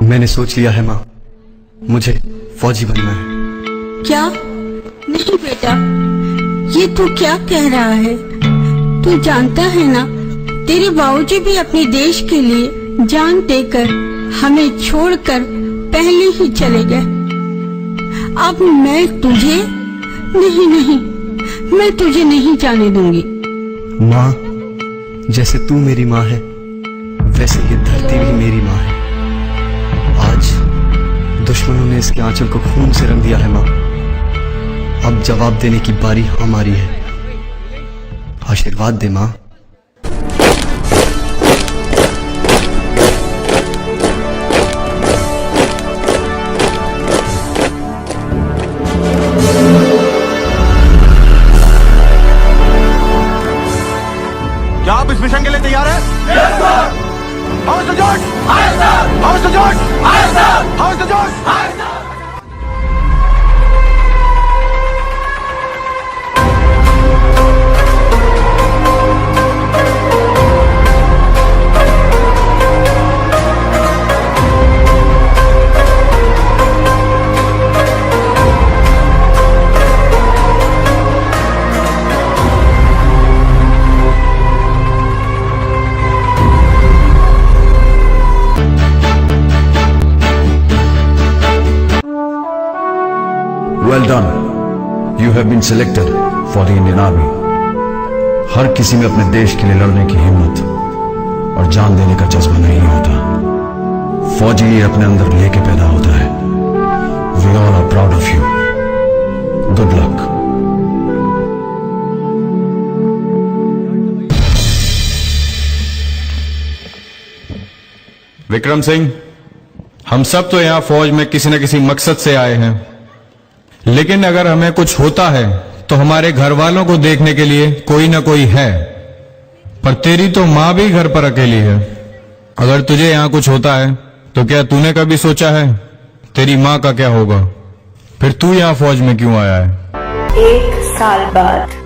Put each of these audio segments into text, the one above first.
मैंने सोच लिया है माँ, मुझे फौजी बनना है। क्या? नहीं बेटा, ये तू क्या कह रहा है? तू जानता है ना, तेरे बाबूजी भी अपने देश के लिए जान देकर हमें छोड़कर पहले ही चले गए। अब मैं तुझे नहीं, मैं तुझे नहीं जाने दूंगी। माँ, जैसे तू मेरी माँ है, वैसे ये धरती भी मेरी माँ है। आज दुश्मनों ने इसके आंचल को खून से रंग दिया है माँ। अब जवाब देने की बारी हमारी है। आशीर्वाद दे माँ। क्या आप इस मिशन के लिए तैयार हैं? Yes, sir! How's the George? Hi, sir! How's the George? Hi, sir! How's the George? Hi, sir! Well done. You have been selected for the Indian Army. हर किसी में अपने देश के लिए लड़ने की हिम्मत और जान देने का जज्बा नहीं होता। फौजी ये अपने अंदर लेके पैदा होता है। We all are proud of you. Good luck. Vikram Singh, हम सब तो यहाँ फौज में किसी न किसी मकसद से आए हैं, लेकिन अगर हमें कुछ होता है तो हमारे घर वालों को देखने के लिए कोई ना कोई है। पर तेरी तो माँ भी घर पर अकेली है। अगर तुझे यहाँ कुछ होता है तो क्या तूने कभी सोचा है तेरी माँ का क्या होगा? फिर तू यहाँ फौज में क्यों आया है? 1 साल बाद।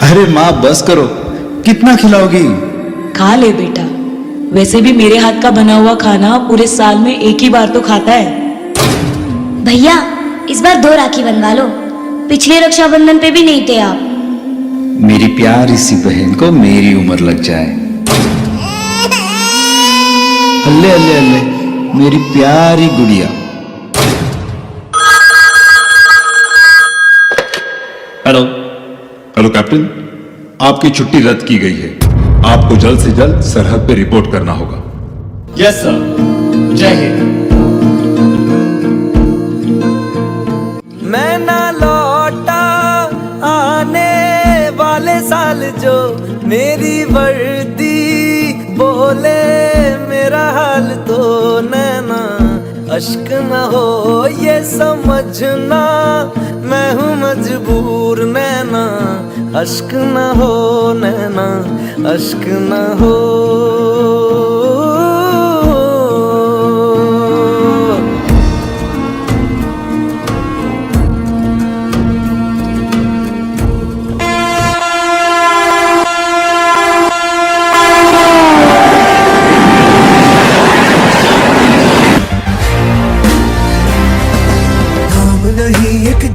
अरे माँ बस करो, कितना खिलाओगी? खा ले बेटा, वैसे भी मेरे हाथ का बना हुआ खाना पूरे साल में एक ही बार तो खाता है। भैया इस बार 2 राखी बनवा लो, पिछले रक्षाबंधन पे भी नहीं थे आप। मेरी प्यारी सी बहन को मेरी उम्र लग जाए। अल्ले अल्ले अल्ले, मेरी प्यारी गुड़िया। हेलो हेलो कैप्टन, आपकी छुट्टी रद्द की गई है। आपको जल्द से जल्द सरहद पे रिपोर्ट करना होगा। यस सर, जय हिंद। मैं ना लौटा आने वाले साल जो मेरी वर्दी बोले मेरा हाल तो नैना अश्क न हो ये समझना, मैं हूँ मजबूर नैना अश्क न हो, नैना अश्क न हो।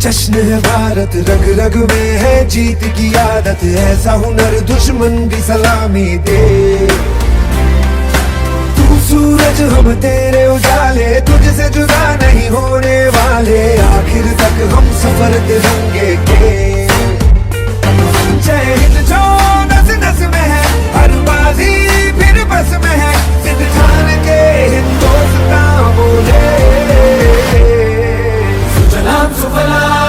जश्न है भारत, रग रग में है जीत की आदत, ऐसा हुनर दुश्मन भी सलामी दे। तू सूरज हम तेरे उजाले, तुझसे जुदा नहीं होने वाले, आखिर तक हम सफर तिरंगे के। जय हिंद जो नस नस में है, हर बाजी फिर बस में है, सिद्ध ठान के हिंदुस्तान बोले। सुजलाम सुफलाम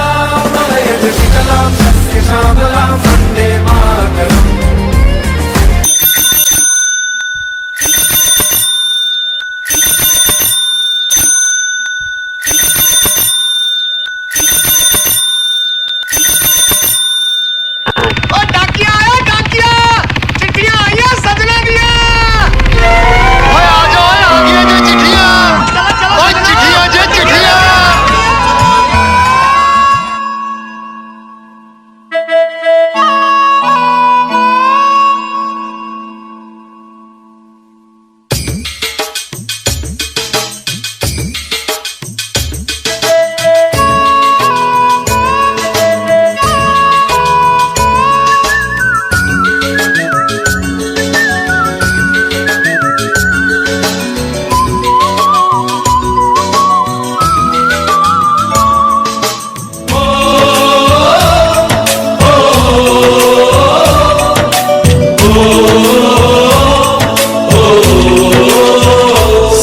मलयज शीतलाम सस्य श्यामलाम वंदे मातरम। डाकिया आया, डाकिया!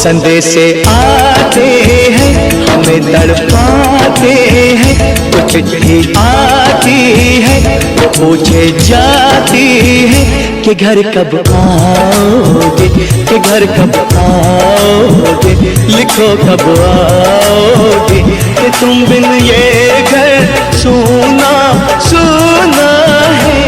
संदेशे आते हैं हमें तड़पाते हैं, तो चिट्ठी आती है तो पूछे जाती है कि घर कब आओगे, कि घर कब आओगे, लिखो कब आओगे, कि तुम बिन ये घर सूना सूना है।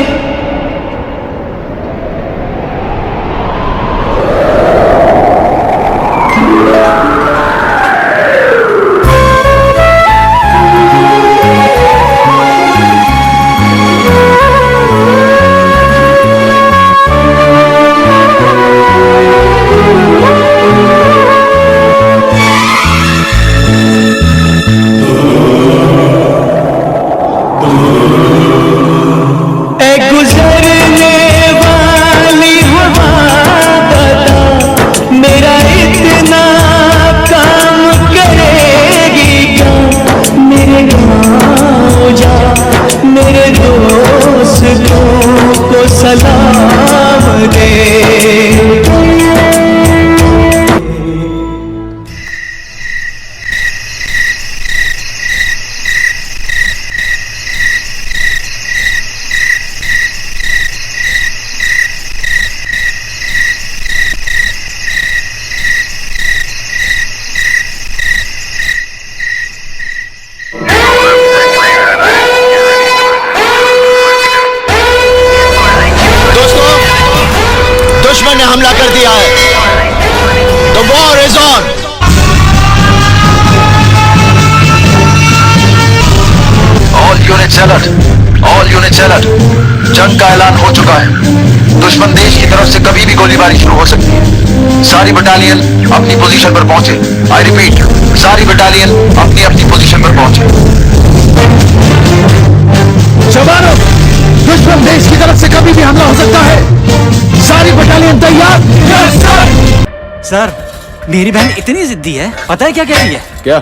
दुश्मन ने हमला कर दिया है। The war is on. All units alert. All units alert. जंग का ऐलान हो चुका है। दुश्मन देश की तरफ से कभी भी गोलीबारी शुरू हो सकती है। सारी बटालियन अपनी पोजीशन पर पहुंचे। I repeat, सारी बटालियन अपनी अपनी पोजीशन पर पहुंचे। जवानों, दुश्मन देश की तरफ से कभी भी हमला हो सकता है। सारी बटालियन तैयार। सर, मेरी बहन इतनी जिद्दी है, पता है क्या कह रही है? क्या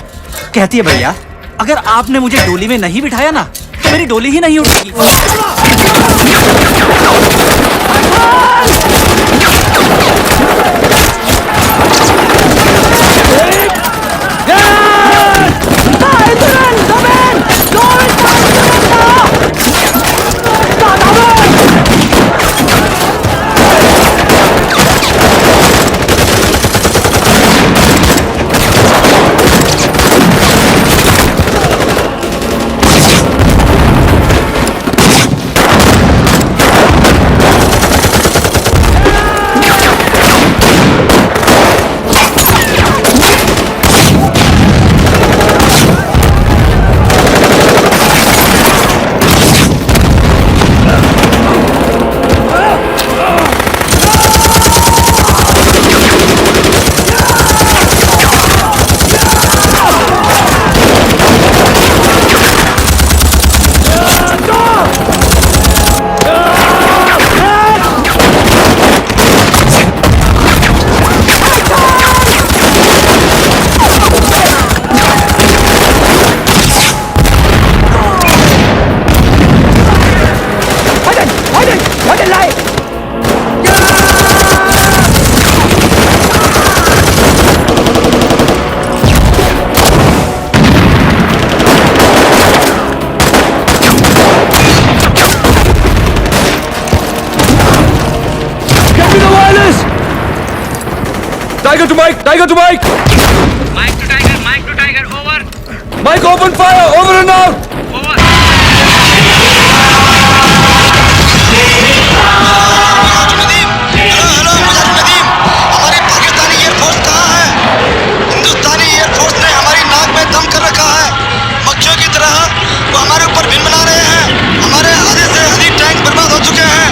कहती है? भैया, अगर आपने मुझे डोली में नहीं बिठाया ना तो मेरी डोली ही नहीं उठेगी। Tiger to Mike! Tiger to Mike! Mike to Tiger, over. Mike, open fire! Over and out! Over. हमारी पाकिस्तानी एयरफोर्स कहाँ है? हिंदुस्तानी एयरफोर्स ने हमारी नाक में दम कर रखा है। मक्खियों की तरह वो हमारे ऊपर बिन बना रहे हैं। हमारे आधे से अधिक टैंक बर्बाद हो चुके हैं।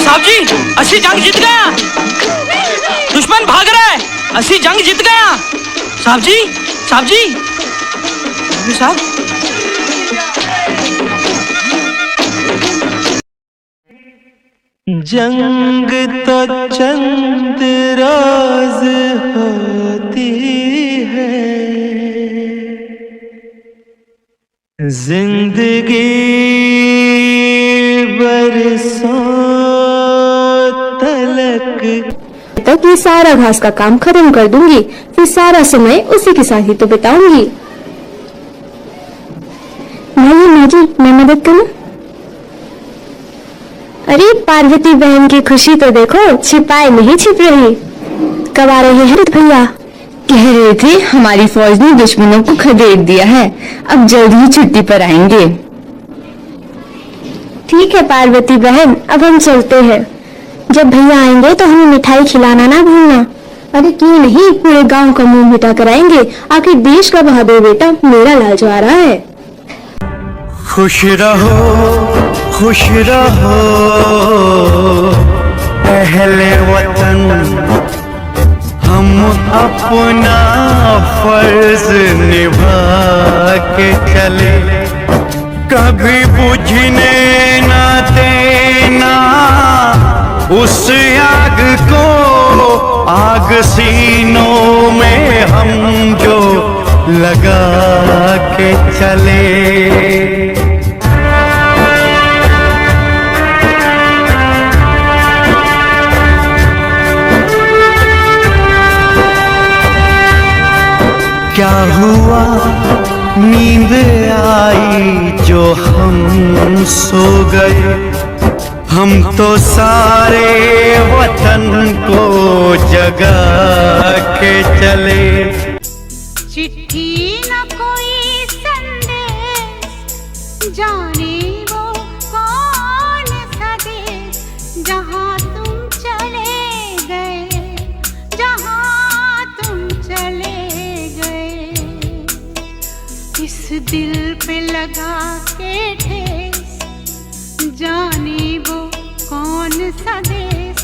साहब जी, असी जंग जीत गया। दुश्मन भाग रहा है, असी जंग जीत गया। साहब जी, साहब जी, साहब जंग तो चंद रोज होती है, जिंदगी बरसों तलक। तक ये सारा घास का काम खत्म कर दूंगी, फिर सारा समय उसी के साथ ही तो बिताऊंगी। नहीं जी, मैं मदद करूं? अरे पार्वती बहन की खुशी तो देखो, छिपाए नहीं छिप रही। कब आ रहे हैं भैया? कह रहे थे हमारी फौज ने दुश्मनों को खदेड़ दिया है, अब जल्द ही छुट्टी पर आएंगे। ठीक है पार्वती बहन, अब हम चलते हैं। जब भैया आएंगे तो हमें मिठाई खिलाना ना भूलना। अरे क्यों नहीं, पूरे गांव का मुंह मिठा कराएंगे। आखिर देश का बहादुर बेटा मेरा लाजवारा है। खुश रहो खुश रहो अहले वतन, हम अपना फर्ज निभा के चले, कभी बुझने ना देना उस आग को, आग सीनों में हम जो लगा के चले। क्या हुआ नींद आई जो हम सो गए, हम तो सारे वतन को जगा के चले। चिट्ठी न कोई संदेश, जाने वो कौन सा देश, जहाँ तुम चले गए, जहाँ तुम चले गए। इस दिल पे लगा के ठेस, जाने वो कौन सा देश।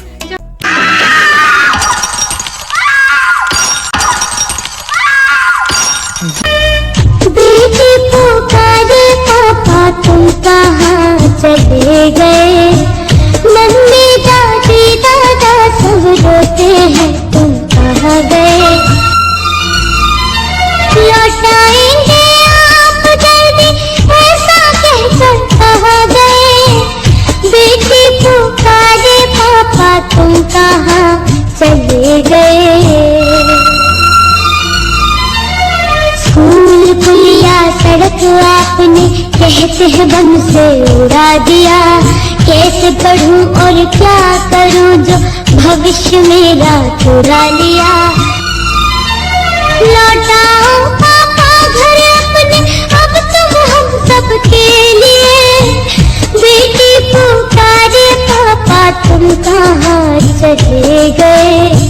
बेटी पुकारे पापा तुम कहाँ चले गए, मम्मी दादी दादा सब रोते हैं तुम कहाँ गए। लौटाएंगे आप जल्दी ऐसा कहकर कहाँ गए, बेटी पुकारे पापा तुम कहाँ चले गए। स्कूल पुलिया सड़क आपने कहते हैं बम से उड़ा दिया, कैसे पढ़ूं और क्या करूं जो भविष्य मेरा चुरा लिया। लौटाओ पापा घर अपने, अब तुम हम सब के लिए, बेटी पुकारे पापा तुम कहाँ चले गए।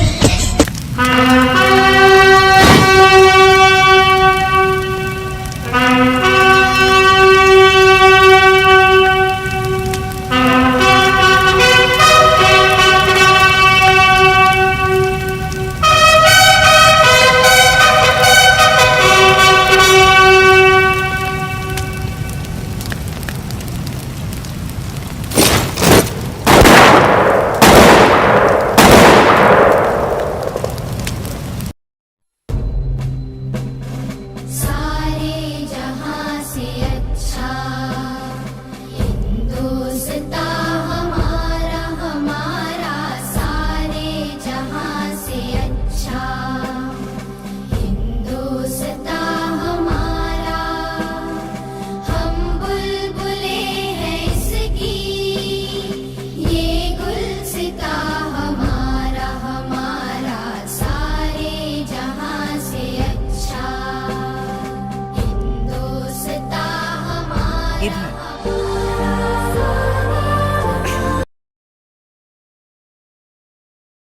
इधर